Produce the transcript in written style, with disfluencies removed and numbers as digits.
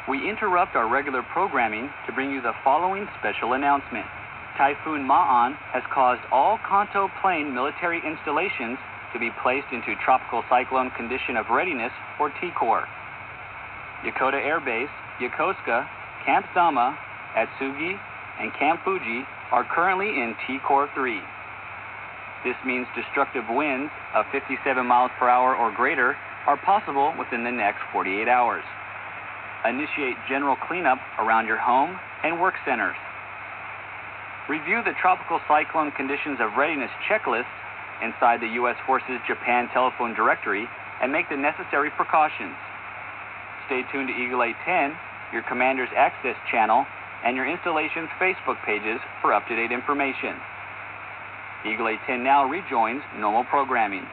We interrupt our regular programming to bring you the following special announcement. Typhoon Ma'an has caused all Kanto Plain military installations to be placed into tropical cyclone condition of readiness or T-Corps. Yokota Air Base, Yokosuka, Camp Sama, Atsugi, and Camp Fuji are currently in T-Corps 3. This means destructive winds of 57 miles per hour or greater are possible within the next 48 hours. Initiate general cleanup around your home and work centers. Review the tropical cyclone conditions of readiness checklist inside the U.S. Forces Japan telephone directory and make the necessary precautions. Stay tuned to Eagle 810, your commander's access channel, and your installation's Facebook pages for up-to-date information. Eagle 810 now rejoins normal programming.